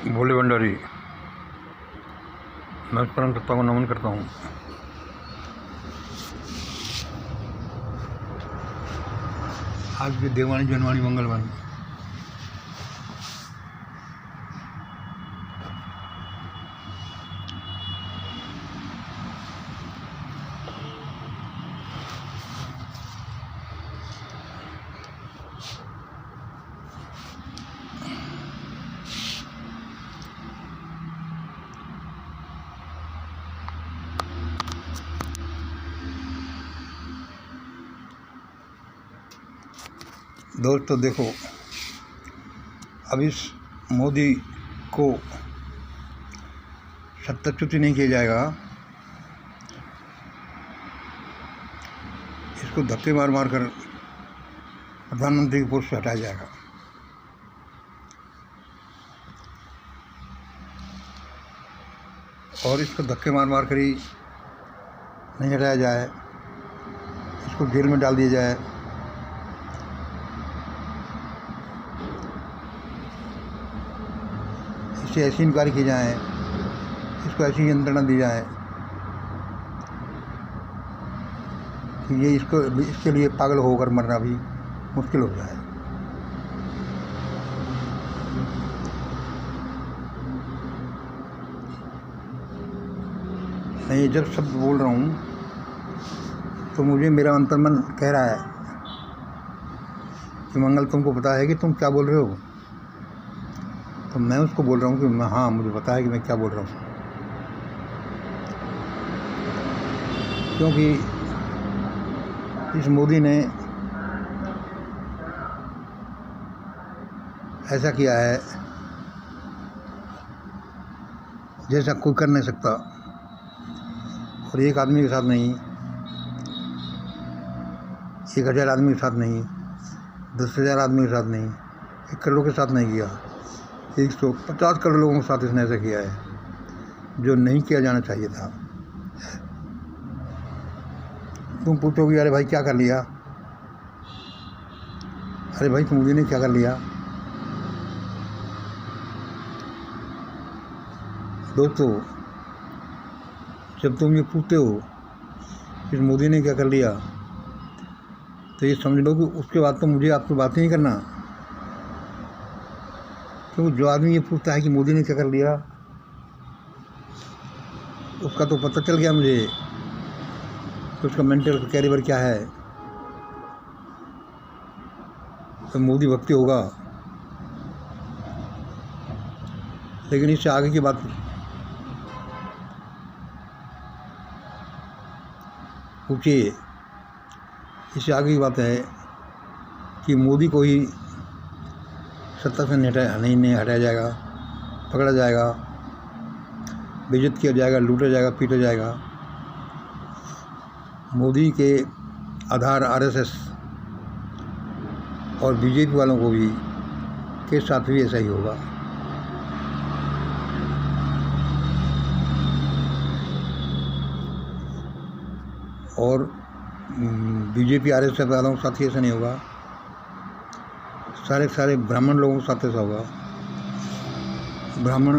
भोले भंडारी, मैं उस परम सत्ता को नमन करता हूँ। आज की देववाणी जनवाणी मंगलवाणी। दोस्तों देखो, अब इस मोदी को सत्ताच्युत नहीं किया जाएगा। इसको धक्के मार मार कर प्रधानमंत्री की पोस्ट से हटाया जाएगा। और इसको धक्के मार मार कर ही नहीं हटाया जाए, इसको जेल में डाल दिया जाए। इससे ऐसी इंक्वायरी की जाए, इसको ऐसी यंत्रणा दी जाए कि ये इसके लिए पागल होकर मरना भी मुश्किल हो जाए। मैं ये जब शब्द बोल रहा हूँ तो मुझे मेरा अंतर्मन कह रहा है कि मंगल, तुमको पता है कि तुम क्या बोल रहे हो? तो मैं उसको बोल रहा हूँ कि हाँ, मुझे पता है कि मैं क्या बोल रहा हूँ। क्योंकि इस मोदी ने ऐसा किया है जैसा कोई कर नहीं सकता। और एक आदमी के साथ नहीं, 1000 आदमी के साथ नहीं, 10,000 आदमी के साथ नहीं, 1 करोड़ के साथ नहीं किया, 150 करोड़ लोगों के साथ इसने ऐसा किया है जो नहीं किया जाना चाहिए था। तुम पूछोगे अरे भाई क्या कर लिया? अरे भाई मोदी ने क्या कर लिया? दोस्तों, जब तुम ये पूछते हो कि मोदी ने क्या कर लिया, तो ये समझ लो कि उसके बाद तो मुझे आपसे बात नहीं करना। क्योंकि जो आदमी ये पूछता है कि मोदी ने क्या कर लिया, उसका तो पता चल गया मुझे कि उसका मेंटल कैलिबर क्या है। तो मोदी भक्ति होगा, लेकिन इससे आगे की बात पूछिए। इससे आगे की बात है कि मोदी को ही सत्ता से नहीं हटाया जाएगा, पकड़ा जाएगा, बेइज्जत किया जाएगा, लूटा जाएगा, पीटा जाएगा। मोदी के आधार आरएसएस और बीजेपी वालों को भी के साथ भी ऐसा ही होगा। और बीजेपी आरएसएस वालों के साथ ही ऐसा नहीं होगा, सारे ब्राह्मण लोगों के साथ ऐसा होगा। ब्राह्मण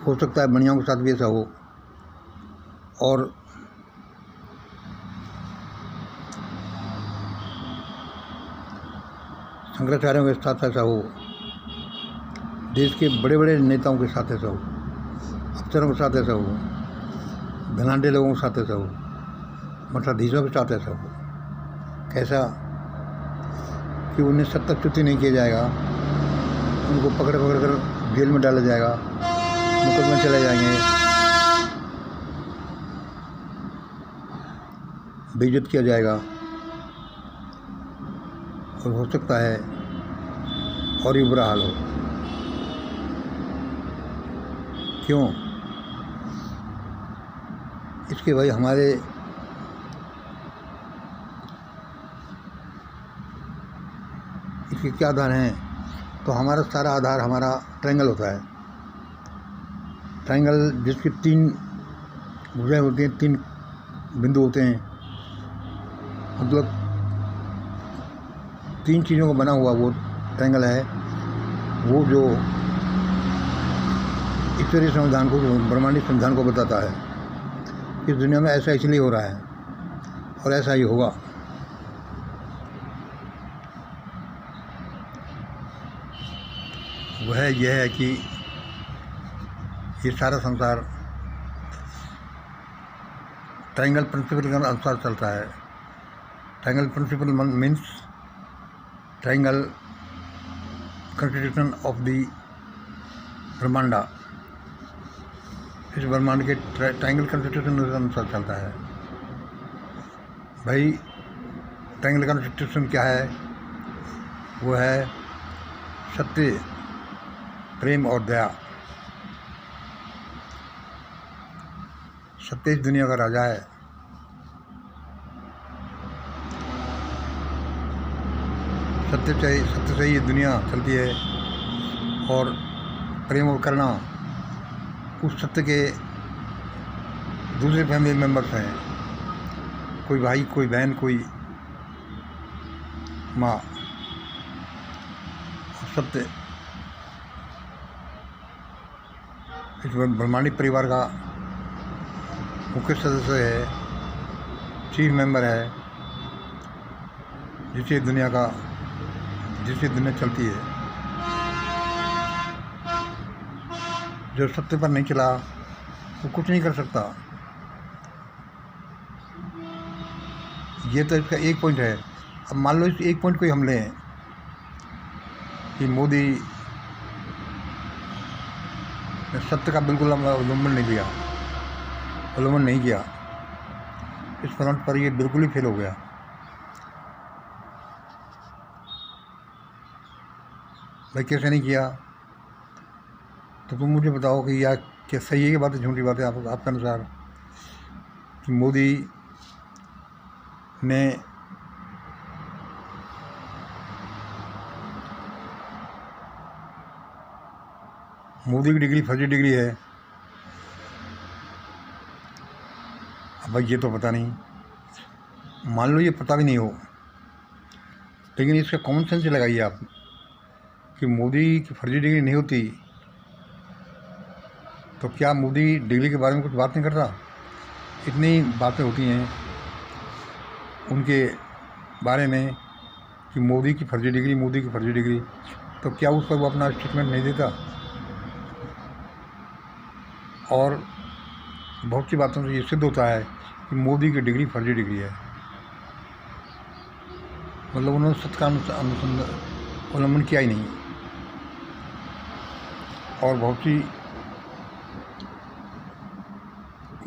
हो सकता है बनियाओं के साथ भी ऐसा हो, और शंकराचार्यों के साथ ऐसा हो, देश के बड़े बड़े नेताओं के साथ ऐसा हो, अफसरों के साथ ऐसा हो, धनाढ़ लोगों के साथ ऐसा हो, मठाधीशों के साथ ऐसा हो। कैसा कि उन्हें सत्ताच्युत नहीं किया जाएगा, उनको पकड़ कर जेल में डाला जाएगा, मुकदमे चले जाएंगे, बेइज्जत किया जाएगा। और हो सकता है और भी बुरा हाल हो। क्यों? इसके भाई हमारे इसके क्या आधार हैं? तो हमारा सारा आधार हमारा ट्रायंगल होता है। ट्रायंगल जिसकी 3 भुजाएं होती हैं, 3 बिंदु होते हैं, मतलब 3 चीज़ों का बना हुआ वो ट्रायंगल है, वो जो ईश्वरीय संविधान को, ब्रह्मांडीय संविधान को बताता है। इस दुनिया में ऐसा इसलिए हो रहा है और ऐसा ही होगा। वह यह है कि ये सारा संसार ट्रायंगल प्रिंसिपल के अनुसार चलता है। Triangle principle means triangle constitution of the ब्रह्मांडा। इस ब्रह्मांड के ट्रायंगल कॉन्स्टिट्यूशन के अनुसार चलता है। भाई ट्रायंगल कॉन्स्टिट्यूशन क्या है? वो है सत्य, प्रेम और दया। सत्य इस दुनिया का राजा है। सत्य से ही ये दुनिया चलती है। और प्रेम और करुणा उस सत्य के दूसरे फैमिली मेंबर्स हैं। कोई भाई, कोई बहन, कोई माँ। सत्य इस ब्रह्मांडी परिवार का मुख्य सदस्य है, चीफ मेंबर है, जिससे दुनिया चलती है। जो सत्य पर नहीं चला वो कुछ नहीं कर सकता। ये तो इसका एक पॉइंट है। अब मान लो इस एक पॉइंट को ही हम लें कि मोदी ने सत्य का बिल्कुल अवलंबन नहीं किया। इस फ्रंट पर ये बिल्कुल ही फेल हो गया। भाई कैसे नहीं किया? तो तुम मुझे बताओ कि या क्या सही है कि बात है, झूठी बात है आपके अनुसार? कि मोदी ने की डिग्री फर्जी डिग्री है। अब भाई ये तो पता नहीं, मान लो ये पता भी नहीं हो, लेकिन इसका कॉमन सेंस लगाइए आप कि मोदी की फर्जी डिग्री नहीं होती तो क्या मोदी डिग्री के बारे में कुछ बात नहीं करता? इतनी बातें होती हैं उनके बारे में कि मोदी की फर्जी डिग्री, तो क्या उस पर वो अपना स्टेटमेंट नहीं देता? और बहुत सी बातों से ये सिद्ध होता है कि मोदी की डिग्री फर्जी डिग्री है। मतलब उन्होंने सत्य का उल्लंघन किया ही नहीं। और बहुत सी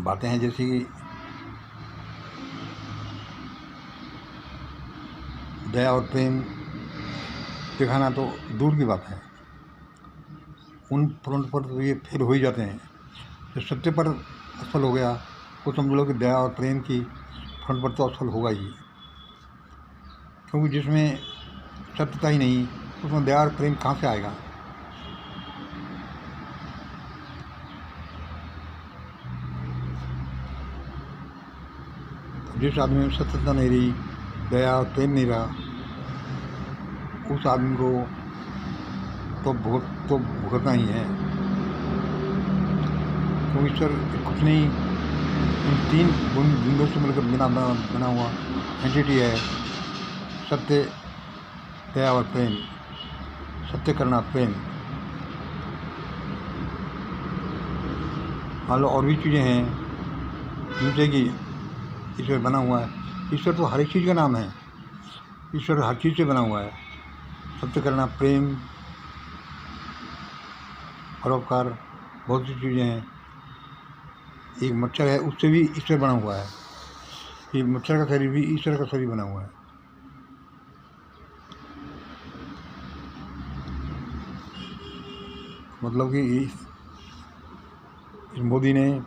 बातें हैं जैसे कि दया और प्रेम दिखाना तो दूर की बात है, उन फ्रंट पर तो ये फेल हो ही जाते हैं। जो सत्य पर असफल हो गया वो समझ लो कि दया और प्रेम की फ्रंट पर तो असफल होगा ही, क्योंकि जिसमें सत्यता ही नहीं उसमें दया और प्रेम कहाँ से आएगा? जिस आदमी में सत्यता नहीं रही, दया और प्रेम नहीं रहा, उस आदमी को तो भुगतना ही है। क्योंकि ईश्वर कुछ नहीं, इन 3 बिंदुओं से मिलकर बना हुआ एंटिटी है। सत्य, दया और प्रेम। सत्य करना, प्रेम। मान लो और भी चीज़ें हैं जिनसे कि ईश्वर बना हुआ है। ईश्वर तो हर एक चीज़ का नाम है। ईश्वर हर चीज़ से बना हुआ है। सत्य करना, प्रेम, परोपकार, बहुत सी चीज़ें हैं। एक मच्छर है, उससे भी ईश्वर बना हुआ है। एक मच्छर का शरीर भी ईश्वर का शरीर बना हुआ है। मतलब कि इस मोदी ने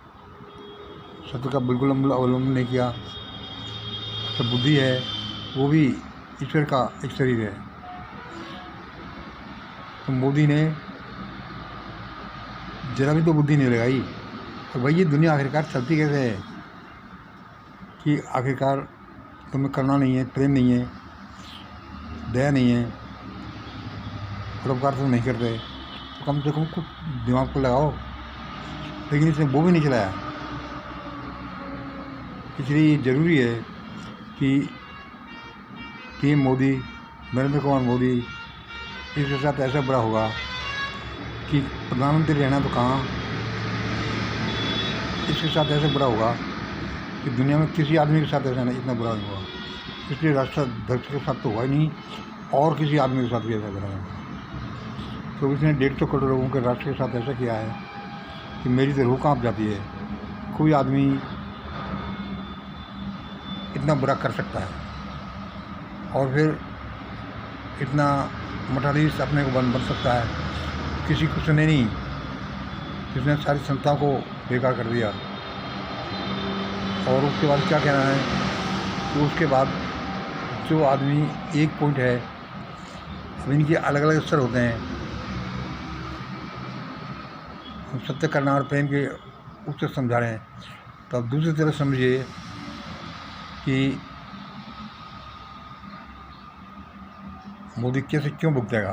सत्य का बिल्कुल अवलंबन नहीं किया। तो बुद्धि है वो भी ईश्वर का एक शरीर है। तो मोदी ने जरा भी तो बुद्धि नहीं लगाई। तो भाई ये दुनिया आखिरकार चलती कैसे है कि आखिरकार तुम्हें करना नहीं है, प्रेम नहीं है, दया नहीं है, परोपकार तो नहीं करते, तो कम से कम कुछ दिमाग को लगाओ। लेकिन इसने वो भी नहीं चलाया। इसलिए ज़रूरी है कि पीएम मोदी, नरेंद्र कुमार मोदी, इसके साथ ऐसा बड़ा होगा कि प्रधानमंत्री रहना तो कहाँ, इसके साथ ऐसा बड़ा होगा कि दुनिया में किसी आदमी के साथ ऐसा नहीं, इतना बुरा नहीं हुआ। इसलिए राष्ट्राध्यक्ष के साथ तो हुआ ही नहीं, और किसी आदमी के साथ भी ऐसा बुरा नहीं हुआ। तो इसने 150 करोड़ लोगों के राष्ट्र के साथ ऐसा किया है कि मेरी तो रूह काँप जाती है। कोई आदमी इतना बुरा कर सकता है और फिर इतना मठाधीश अपने को बन सकता है। किसी को सुने नहीं, जिसने सारी संस्थाओं को बेकार कर दिया। और उसके बाद क्या कहना है कि उसके बाद जो आदमी एक पॉइंट है, अब इनके अलग अलग स्तर होते हैं। हम सत्य करना और प्रेम के उससे समझा रहे हैं, तो अब दूसरी तरफ समझिए कि मोदी कैसे क्यों भुगतेगा।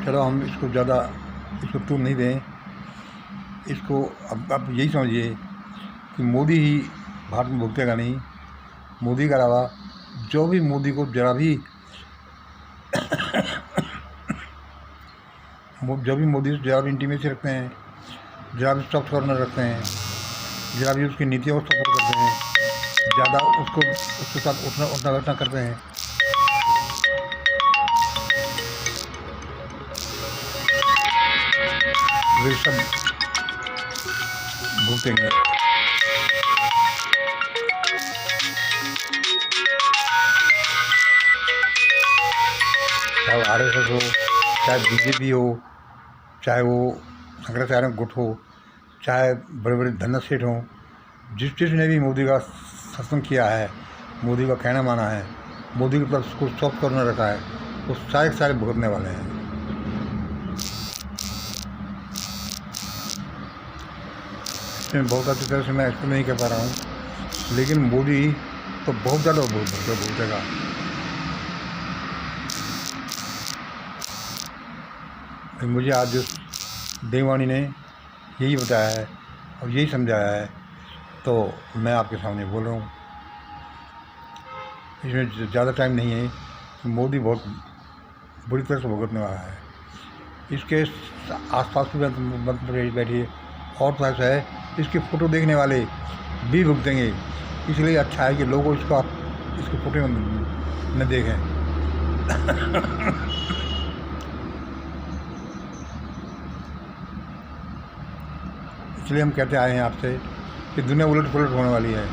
चलो हम इसको ज़्यादा इसको तूल नहीं दें। इसको अब यही समझिए कि मोदी ही भारत में भुगतेगा नहीं। मोदी के अलावा जो भी मोदी को जरा भी जो भी मोदी से जरा भी इंटीमेसी रखते हैं, जरा भी सॉफ्ट कॉर्नर रखते हैं, जरा भी उसकी नीतियों को सपोर्ट करते हैं, ज़्यादा उसके साथ उठना बैठना करते हैं, वे सब भुगतेंगे। चाहे वो RSS हो, चाहे BJP हो, चाहे वो शंकराचार्य गुट हो, चाहे बड़े बड़े धन्ना सेठ हों, जिसने भी मोदी का शासन किया है, मोदी का कहना माना है, मोदी की तरफ कुछ सॉफ्ट कॉर्नर रखा है, वो सारे भुगतने वाले हैं। इसमें बहुत अच्छी तरह से मैं एक्सप्लेन नहीं कर पा रहा हूँ, लेकिन मोदी तो बहुत ज़्यादा भुगतेगा। मुझे आज देववाणी ने यही बताया है और यही समझाया है, तो मैं आपके सामने बोल रहा हूँ। इसमें ज़्यादा टाइम नहीं है। मोदी बहुत बुरी तरह से भुगतने वाला है। इसके आसपास भी मत बैठिए, और तो ऐसा है इसकी फ़ोटो देखने वाले भी भुगतेंगे। इसलिए अच्छा है कि लोगों इसको आप इसकी फ़ोटो न देखें। इसलिए हम कहते आए हैं आपसे कि दुनिया उलट पुलट होने वाली है।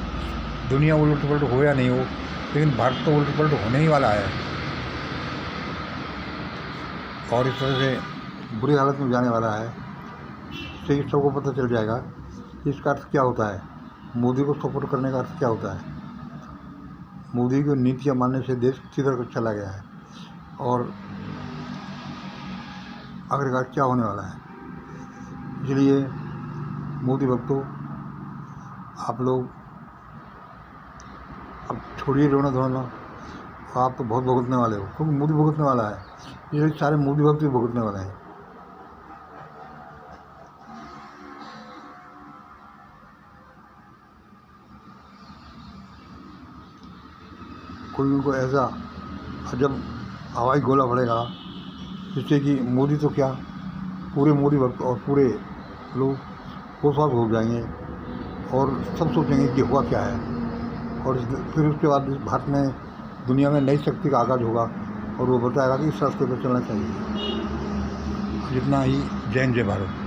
दुनिया उलट पुलट हो या नहीं हो, लेकिन भारत तो उलट पुलट होने ही वाला है, और इस तरह से बुरी हालत में जाने वाला है। इससे सबको पता चल जाएगा कि इसका अर्थ क्या होता है, मोदी को सपोर्ट करने का अर्थ क्या होता है। मोदी की नीतियाँ मानने से देश किधर चला गया है और आखिरकार क्या होने वाला है। इसलिए मोदी भक्तों, आप लोग अब छोड़िए रोना धोना, आप तो बहुत भुगतने वाले हो, क्योंकि मोदी भुगतने वाला है। इसलिए सारे मोदी भक्त भी भुगतने वाले हैं। कोई उनको ऐसा अजब हवाई गोला पड़ेगा जिससे कि मोदी तो क्या, पूरे मोदी भक्त और पूरे लोग होश हो जाएंगे और सब सोचेंगे कि हुआ क्या है। और फिर उसके बाद भारत में दुनिया में नई शक्ति का आगाज़ होगा और वो बताएगा कि इस रास्ते पर चलना चाहिए। जितना ही जय भारत।